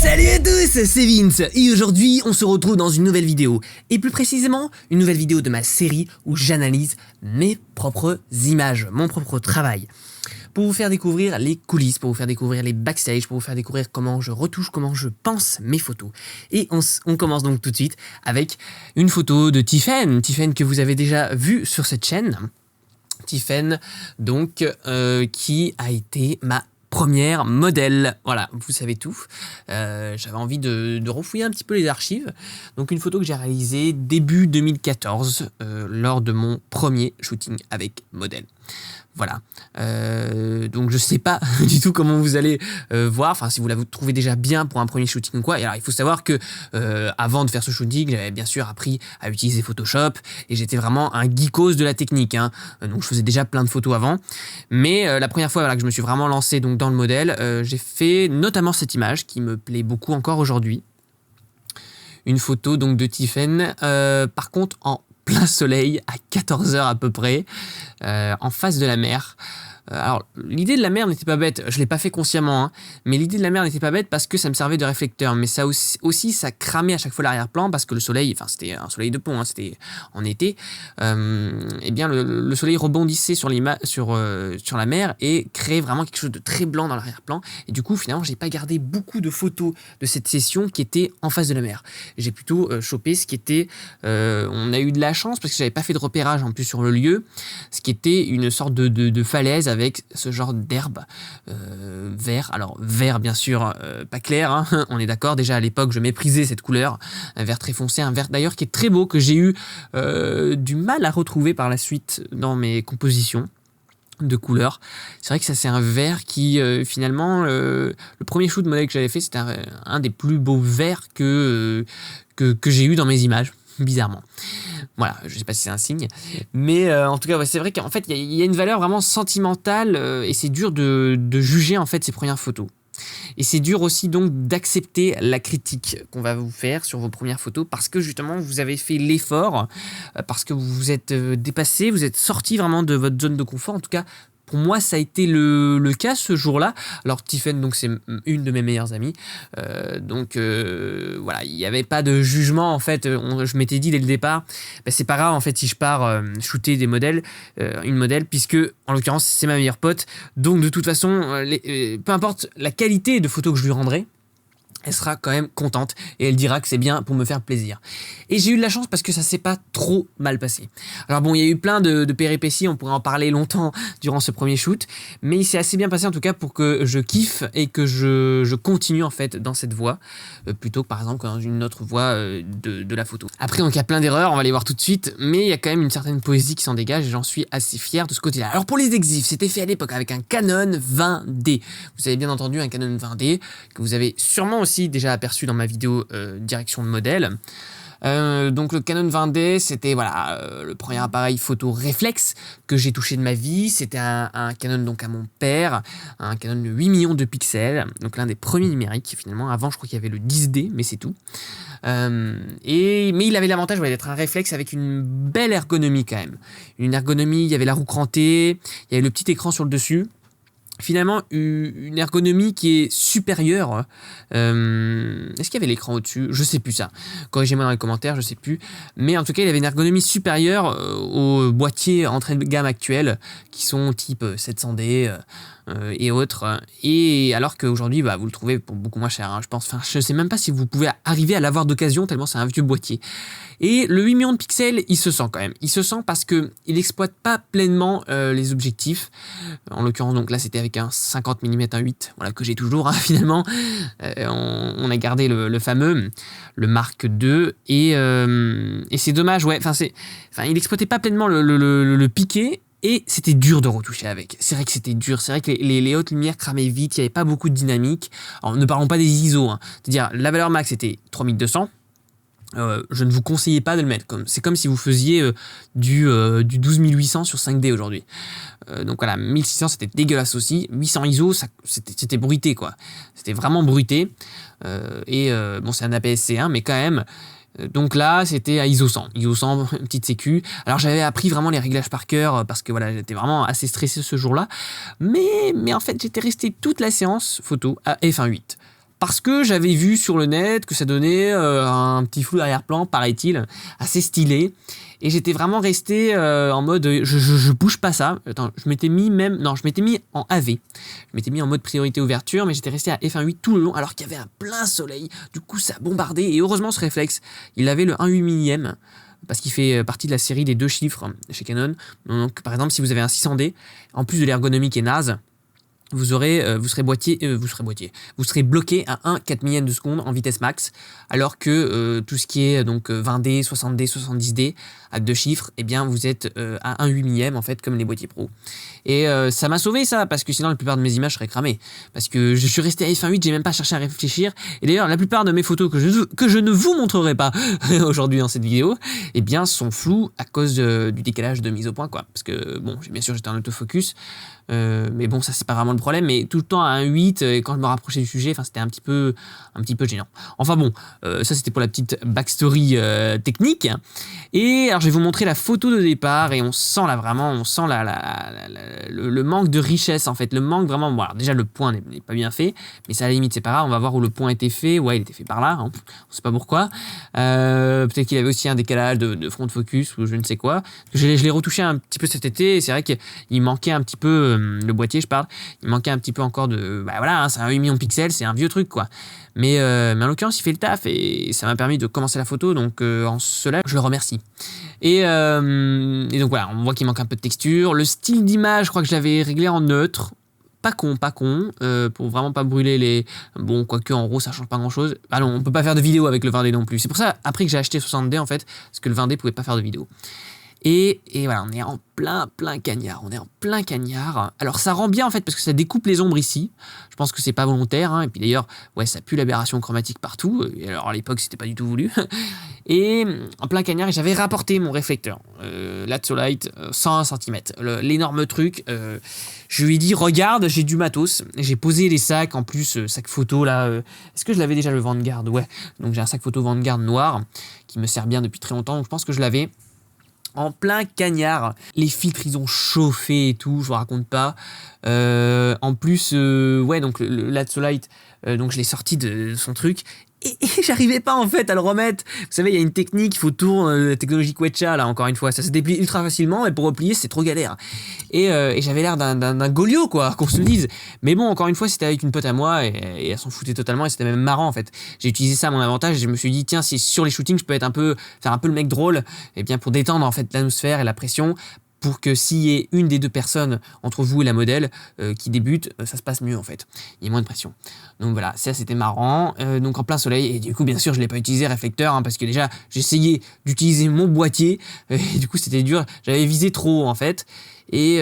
Salut à tous, c'est Vince et aujourd'hui on se retrouve dans une nouvelle vidéo et plus précisément une nouvelle vidéo de ma série où j'analyse mes propres images, mon propre travail pour vous faire découvrir les coulisses, pour vous faire découvrir les backstage, pour vous faire découvrir comment je retouche, comment je pense mes photos. Et on commence donc tout de suite avec une photo de Tiffen que vous avez déjà vue sur cette chaîne. Tiffen donc qui a été ma première modèle, voilà, vous savez tout. J'avais envie de refouiller un petit peu les archives. Donc une photo que j'ai réalisée début 2014 lors de mon premier shooting avec modèle. Voilà, donc je sais pas du tout comment vous allez voir, enfin si vous la trouvez déjà bien pour un premier shooting ou quoi. Et alors il faut savoir que avant de faire ce shooting, j'avais bien sûr appris à utiliser Photoshop et j'étais vraiment un geekos de la technique, hein. Donc je faisais déjà plein de photos avant, mais la première fois voilà, que je me suis vraiment lancé donc dans le modèle, j'ai fait notamment cette image qui me plaît beaucoup encore aujourd'hui. Une photo donc de Tiffen, par contre en plein soleil, à 14 h à peu près, en face de la mer. Alors, l'idée de la mer n'était pas bête, je ne l'ai pas fait consciemment, hein, mais l'idée de la mer n'était pas bête parce que ça me servait de réflecteur, mais ça aussi ça cramait à chaque fois l'arrière-plan parce que le soleil, enfin c'était un soleil de pont, hein, c'était en été, et bien le soleil rebondissait sur la mer et créait vraiment quelque chose de très blanc dans l'arrière-plan, et du coup finalement j'ai pas gardé beaucoup de photos de cette session qui était en face de la mer. J'ai plutôt chopé ce qui était, on a eu de la chance parce que j'avais pas fait de repérage en plus sur le lieu, ce qui était une sorte de falaise avec ce genre d'herbe vert, alors vert bien sûr pas clair, hein, on est d'accord, déjà à l'époque je méprisais cette couleur, un vert très foncé, un vert d'ailleurs qui est très beau, que j'ai eu du mal à retrouver par la suite dans mes compositions de couleurs. C'est vrai que ça c'est un vert qui finalement, le premier shoot modèle que j'avais fait, c'était un des plus beaux verts que j'ai eu dans mes images, bizarrement. Voilà, je sais pas si c'est un signe, mais en tout cas ouais, c'est vrai qu'en fait il y a une valeur vraiment sentimentale et c'est dur de juger en fait ces premières photos. Et c'est dur aussi donc d'accepter la critique qu'on va vous faire sur vos premières photos parce que justement vous avez fait l'effort, parce que vous vous êtes dépassé, vous êtes sorti vraiment de votre zone de confort. En tout cas, pour moi, ça a été le cas ce jour-là. Alors Tiffen, donc c'est une de mes meilleures amies, donc voilà, il n'y avait pas de jugement en fait. Je m'étais dit dès le départ, bah, c'est pas grave en fait si je pars shooter des modèles, une modèle, puisque en l'occurrence c'est ma meilleure pote. Donc de toute façon, peu importe la qualité de photos que je lui rendrai, elle sera quand même contente et elle dira que c'est bien pour me faire plaisir. Et j'ai eu de la chance parce que ça s'est pas trop mal passé. Alors bon, il y a eu plein de péripéties, on pourrait en parler longtemps durant ce premier shoot, mais il s'est assez bien passé en tout cas pour que je kiffe et que je continue en fait dans cette voie, plutôt que par exemple dans une autre voie de la photo. Après donc il y a plein d'erreurs, on va les voir tout de suite, mais il y a quand même une certaine poésie qui s'en dégage et j'en suis assez fier de ce côté-là. Alors pour les exifs, c'était fait à l'époque avec un Canon 20D. Vous avez bien entendu un Canon 20D que vous avez sûrement aussi déjà aperçu dans ma vidéo direction de modèle. Donc le Canon 20D, c'était voilà, le premier appareil photo réflexe que j'ai touché de ma vie. C'était un Canon donc à mon père, un Canon de 8 millions de pixels, donc l'un des premiers numériques finalement. Avant je crois qu'il y avait le 10D, mais c'est tout. Mais il avait l'avantage d'être un réflexe avec une belle ergonomie quand même. Une ergonomie, il y avait la roue crantée, il y avait le petit écran sur le dessus. Finalement, une ergonomie qui est supérieure. Est-ce qu'il y avait l'écran au-dessus? Je sais plus ça. Corrigez-moi dans les commentaires, je sais plus. Mais en tout cas, il avait une ergonomie supérieure aux boîtiers entrée de gamme actuels, qui sont type 700D et autres. Et alors qu'aujourd'hui, bah, vous le trouvez pour beaucoup moins cher, hein, je pense. Enfin, je sais même pas si vous pouvez arriver à l'avoir d'occasion, tellement c'est un vieux boîtier. Et le 8 millions de pixels, il se sent quand même. Il se sent parce qu'il n'exploite pas pleinement les objectifs. En l'occurrence, donc là, c'était avec un 50 mm 1.8, voilà, que j'ai toujours, hein, finalement. On a gardé le fameux, le Mark II. Et c'est dommage, ouais. Il n'exploitait pas pleinement le piqué. Et c'était dur de retoucher avec. C'est vrai que c'était dur. C'est vrai que les hautes lumières cramaient vite. Il n'y avait pas beaucoup de dynamique. Alors, ne parlons pas des ISO, hein. C'est-à-dire, la valeur max était 3200. Je ne vous conseillais pas de le mettre. C'est comme si vous faisiez du 12800 sur 5D aujourd'hui. Donc voilà, 1600 c'était dégueulasse aussi. 800 ISO, c'était bruité quoi. C'était vraiment bruité. Bon, c'est un APS-C, hein, mais quand même. Donc là, c'était à ISO 100. ISO 100, petite sécu. Alors j'avais appris vraiment les réglages par cœur parce que voilà, j'étais vraiment assez stressé ce jour-là. Mais en fait, j'étais resté toute la séance photo à f1.8. parce que j'avais vu sur le net que ça donnait un petit flou d'arrière-plan, paraît-il, assez stylé. Et j'étais vraiment resté en mode je bouge pas ça. Attends, je m'étais mis en AV. Je m'étais mis en mode priorité ouverture, mais j'étais resté à f1.8 tout le long alors qu'il y avait un plein soleil. Du coup, ça bombardait. Et heureusement, ce réflexe, il avait le 1/8 millième parce qu'il fait partie de la série des 2 chiffres chez Canon. Donc, par exemple, si vous avez un 600D, en plus de l'ergonomie qui est naze, vous serez bloqué à 1/4 millième de seconde en vitesse max, alors que tout ce qui est donc 20D, 60D, 70D à 2 chiffres, eh bien vous êtes à 1/8 millième en fait comme les boîtiers pro. Et ça m'a sauvé ça, parce que sinon la plupart de mes images seraient cramées. Parce que je suis resté à f1.8, j'ai même pas cherché à réfléchir. Et d'ailleurs la plupart de mes photos que je ne vous montrerai pas aujourd'hui dans cette vidéo, eh bien sont floues à cause du décalage de mise au point quoi. Parce que bon, bien sûr j'étais en autofocus. Mais bon, ça c'est pas vraiment le problème, mais tout le temps à 1.8 et quand je me rapprochais du sujet, enfin c'était un petit peu gênant. Enfin bon, ça c'était pour la petite backstory technique. Et alors je vais vous montrer la photo de départ et on sent là vraiment, le manque de richesse en fait, le manque vraiment. Bon, alors déjà le point n'est pas bien fait, mais ça à la limite c'est pas grave, on va voir où le point était fait. Ouais, il était fait par là, hein, on sait pas pourquoi. Peut-être qu'il avait aussi un décalage de front de focus ou je ne sais quoi. Je l'ai retouché un petit peu cet été et c'est vrai qu'il manquait un petit peu. Le boîtier, je parle, il manquait un petit peu encore de. Bah voilà, hein, c'est un 8 millions de pixels, c'est un vieux truc quoi. Mais en l'occurrence, il fait le taf et ça m'a permis de commencer la photo, donc en cela, je le remercie. Et donc voilà, on voit qu'il manque un peu de texture. Le style d'image, je crois que je l'avais réglé en neutre. Pas con, pour vraiment pas brûler les. Bon, quoique en gros ça change pas grand chose. Ah non, on peut pas faire de vidéo avec le 20D non plus. C'est pour ça, après que j'ai acheté 60D en fait, parce que le 20D pouvait pas faire de vidéo. Et voilà, on est en plein cagnard. Alors ça rend bien en fait parce que ça découpe les ombres ici. Je pense que c'est pas volontaire, hein. Et puis d'ailleurs, ouais, ça pue l'aberration chromatique partout. Et alors à l'époque, c'était pas du tout voulu. Et en plein cagnard, et j'avais rapporté mon réflecteur, Latzolite 101 cm. L'énorme truc. Je lui ai dit, regarde, j'ai du matos. J'ai posé les sacs, en plus, sac photo là. Est-ce que je l'avais déjà le Vanguard? Ouais. Donc j'ai un sac photo Vanguard noir qui me sert bien depuis très longtemps. Donc je pense que je l'avais. En plein cagnard, les filtres ils ont chauffé et tout, je vous raconte pas. En plus, ouais, donc le Latzolite, donc je l'ai sorti de son truc et j'arrivais pas en fait à le remettre. Vous savez, il y a une technique, il faut tourner la technologie Quechua là, encore une fois, ça se déplie ultra facilement et pour replier c'est trop galère. Et j'avais l'air d'un goliot quoi, qu'on se le dise. Mais bon, encore une fois, c'était avec une pote à moi et elle s'en foutait totalement et c'était même marrant en fait. J'ai utilisé ça à mon avantage et je me suis dit tiens, si sur les shootings je peux faire un peu le mec drôle, et bien pour détendre en fait l'atmosphère et la pression, pour que s'il y ait une des deux personnes entre vous et la modèle qui débute, ça se passe mieux en fait. Il y a moins de pression. Donc voilà, ça c'était marrant. Donc en plein soleil, et du coup bien sûr je ne l'ai pas utilisé réflecteur, hein, parce que déjà j'essayais d'utiliser mon boîtier, et du coup c'était dur, j'avais visé trop haut en fait. Et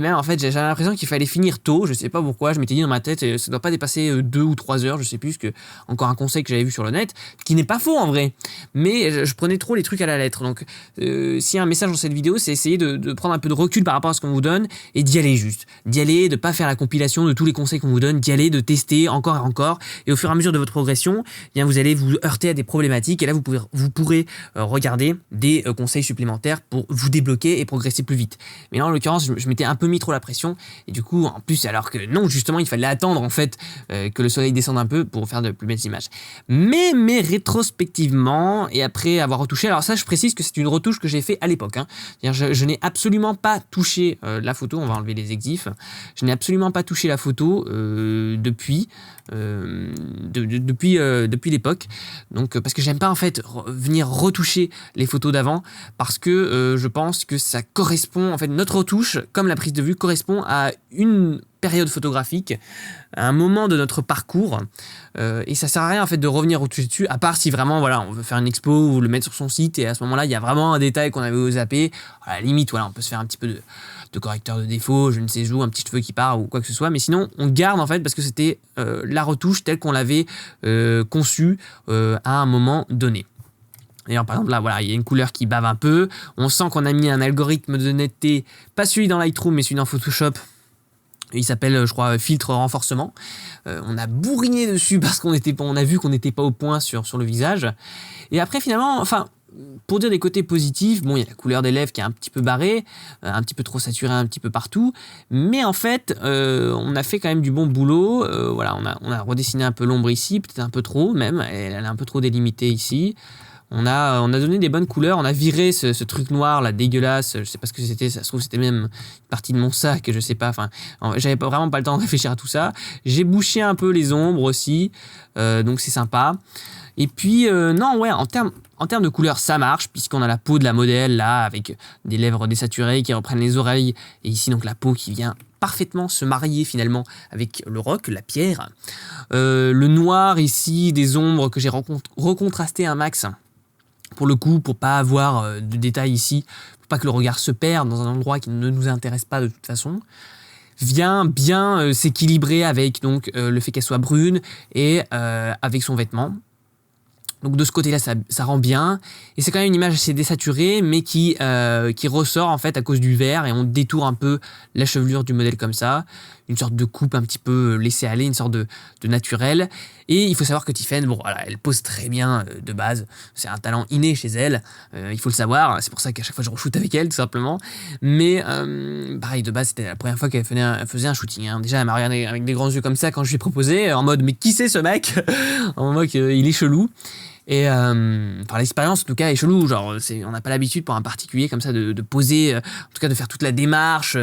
même en fait j'avais l'impression qu'il fallait finir tôt, je sais pas pourquoi, je m'étais dit dans ma tête ça doit pas dépasser 2 ou 3 heures, je sais plus, que encore un conseil que j'avais vu sur le net, qui n'est pas faux en vrai, mais je prenais trop les trucs à la lettre. Donc s'il y a un message dans cette vidéo, c'est essayer de prendre un peu de recul par rapport à ce qu'on vous donne et d'y aller juste, de pas faire la compilation de tous les conseils qu'on vous donne, d'y aller, de tester encore et encore, et au fur et à mesure de votre progression, eh bien vous allez vous heurter à des problématiques et là vous pourrez regarder des conseils supplémentaires pour vous débloquer et progresser plus vite. Mais là, en l'occurrence, je m'étais un peu mis trop la pression. Et du coup, en plus, alors que non, justement, il fallait attendre en fait que le soleil descende un peu pour faire de plus belles images. Mais rétrospectivement, et après avoir retouché, alors ça, je précise que c'est une retouche que j'ai fait à l'époque. Hein. Je n'ai absolument pas touché la photo. On va enlever les exifs. Je n'ai absolument pas touché la photo depuis l'époque. Donc, parce que j'aime pas en fait venir retoucher les photos d'avant, parce que je pense que ça correspond en fait. Notre retouche, comme la prise de vue, correspond à une période photographique, à un moment de notre parcours, et ça sert à rien en fait de revenir retoucher dessus, à part si vraiment voilà, on veut faire une expo ou le mettre sur son site, et à ce moment-là, il y a vraiment un détail qu'on avait zappé. À la limite, voilà, on peut se faire un petit peu de correcteur de défaut, je ne sais où, un petit cheveu qui part ou quoi que ce soit, mais sinon, on garde en fait parce que c'était la retouche telle qu'on l'avait conçue à un moment donné. D'ailleurs, par exemple, là, voilà, il y a une couleur qui bave un peu. On sent qu'on a mis un algorithme de netteté, pas celui dans Lightroom, mais celui dans Photoshop. Il s'appelle, je crois, filtre renforcement. On a bourriné dessus parce on a vu qu'on n'était pas au point sur le visage. Et après, finalement, enfin, pour dire des côtés positifs, bon, il y a la couleur des lèvres qui est un petit peu barrée, un petit peu trop saturée un petit peu partout, mais en fait, on a fait quand même du bon boulot. Voilà, on a redessiné un peu l'ombre ici, peut-être un peu trop même, elle est un peu trop délimitée ici. On a donné des bonnes couleurs, on a viré ce truc noir là dégueulasse, je sais pas ce que c'était, ça se trouve c'était même une partie de mon sac, je sais pas, enfin j'avais vraiment pas le temps de réfléchir à tout ça. J'ai bouché un peu les ombres aussi, donc c'est sympa. Et puis non ouais, en termes de couleurs ça marche, puisqu'on a la peau de la modèle là avec des lèvres désaturées qui reprennent les oreilles, et ici donc la peau qui vient parfaitement se marier finalement avec le roc, la pierre. Le noir ici, des ombres que j'ai recontrasté un max. Pour le coup, pour pas avoir de détails ici, pour pas que le regard se perde dans un endroit qui ne nous intéresse pas de toute façon, vient bien s'équilibrer avec donc le fait qu'elle soit brune et avec son vêtement. Donc de ce côté-là, ça rend bien. Et c'est quand même une image assez désaturée, mais qui ressort en fait à cause du vert, et on détourne un peu la chevelure du modèle comme ça. Une sorte de coupe un petit peu laissée aller, une sorte de naturel. Et il faut savoir que Tiffen, bon voilà, elle pose très bien de base. C'est un talent inné chez elle, il faut le savoir. C'est pour ça qu'à chaque fois je re-shoot avec elle, tout simplement. Mais pareil, de base, c'était la première fois qu'elle faisait un shooting. Hein. Déjà, elle m'a regardé avec des grands yeux comme ça quand je lui ai proposé, en mode « mais qui c'est ce mec ?» En mode il est chelou. Et enfin, l'expérience en tout cas est chelou, genre on n'a pas l'habitude pour un particulier comme ça de poser, en tout cas de faire toute la démarche.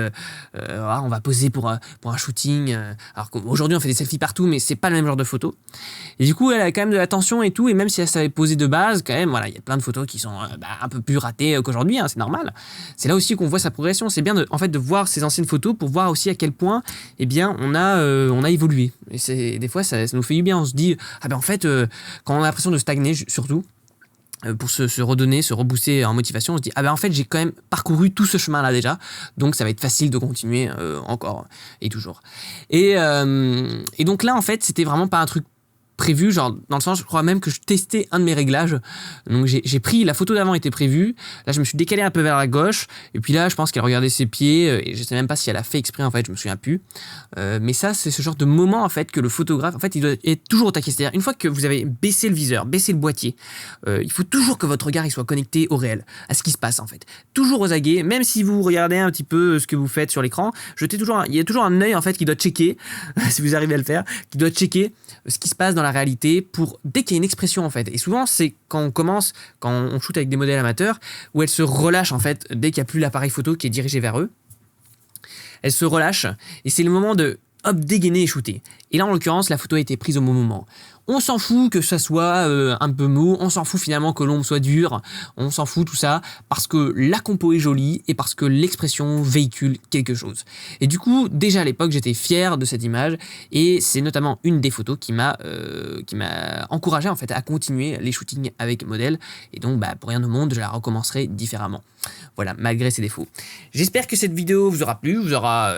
Voilà, on va poser pour un shooting, alors qu'aujourd'hui on fait des selfies partout, mais c'est pas le même genre de photo. Et du coup elle a quand même de l'attention et tout, et même si elle savait poser de base, quand même voilà, il y a plein de photos qui sont un peu plus ratées qu'aujourd'hui, hein, c'est normal. C'est là aussi qu'on voit sa progression. C'est bien en fait de voir ses anciennes photos pour voir aussi à quel point eh bien on a évolué. Et des fois ça nous fait du bien, on se dit ah ben en fait quand on a l'impression de stagner surtout, pour se redonner, se rebooster en motivation, on se dit ah ben en fait j'ai quand même parcouru tout ce chemin là déjà, donc ça va être facile de continuer encore et toujours. Et donc là en fait c'était vraiment pas un truc prévu, genre dans le sens je crois même que je testais un de mes réglages, donc j'ai pris la photo d'avant était prévue, là je me suis décalé un peu vers la gauche, et puis là je pense qu'elle regardait ses pieds, et je sais même pas si elle a fait exprès en fait, je me souviens plus, mais ça c'est ce genre de moment en fait que le photographe en fait il doit être toujours au taquet, c'est-à-dire une fois que vous avez baissé le viseur, baissé le boîtier, il faut toujours que votre regard il soit connecté au réel, à ce qui se passe en fait, toujours aux aguets, même si vous regardez un petit peu ce que vous faites sur l'écran, il y a toujours un œil en fait qui doit checker si vous arrivez à le faire, qui doit checker ce qui se passe dans la réalité pour dès qu'il y a une expression en fait. Et souvent c'est quand on shoot avec des modèles amateurs, où elles se relâchent en fait dès qu'il n'y a plus l'appareil photo qui est dirigé vers eux. Elles se relâchent et c'est le moment de hop dégainer et shooter. Et là en l'occurrence la photo a été prise au bon moment. On s'en fout que ça soit un peu mou, on s'en fout finalement que l'ombre soit dure, on s'en fout tout ça, parce que la compo est jolie et parce que l'expression véhicule quelque chose. Et du coup, déjà à l'époque, j'étais fier de cette image, et c'est notamment une des photos qui m'a encouragé en fait à continuer les shootings avec modèle, et donc pour rien au monde, je la recommencerai différemment. Voilà, malgré ses défauts. J'espère que cette vidéo vous aura plu, vous aura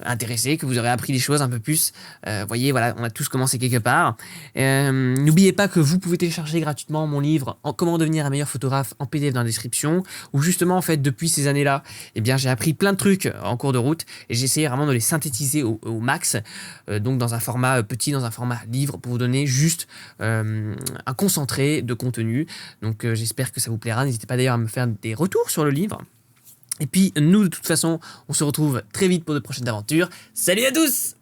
intéressé, que vous aurez appris des choses un peu plus. Vous voyez, voilà, on a tous commencé quelque part. N'oubliez pas que vous pouvez télécharger gratuitement mon livre Comment devenir un meilleur photographe en PDF dans la description, où justement en fait depuis ces années-là, eh bien j'ai appris plein de trucs en cours de route et j'ai essayé vraiment de les synthétiser au max, donc dans un format petit, dans un format livre, pour vous donner juste un concentré de contenu. Donc j'espère que ça vous plaira. N'hésitez pas d'ailleurs à me faire des retours sur le livre. Et puis nous de toute façon, on se retrouve très vite pour de prochaines aventures. Salut à tous!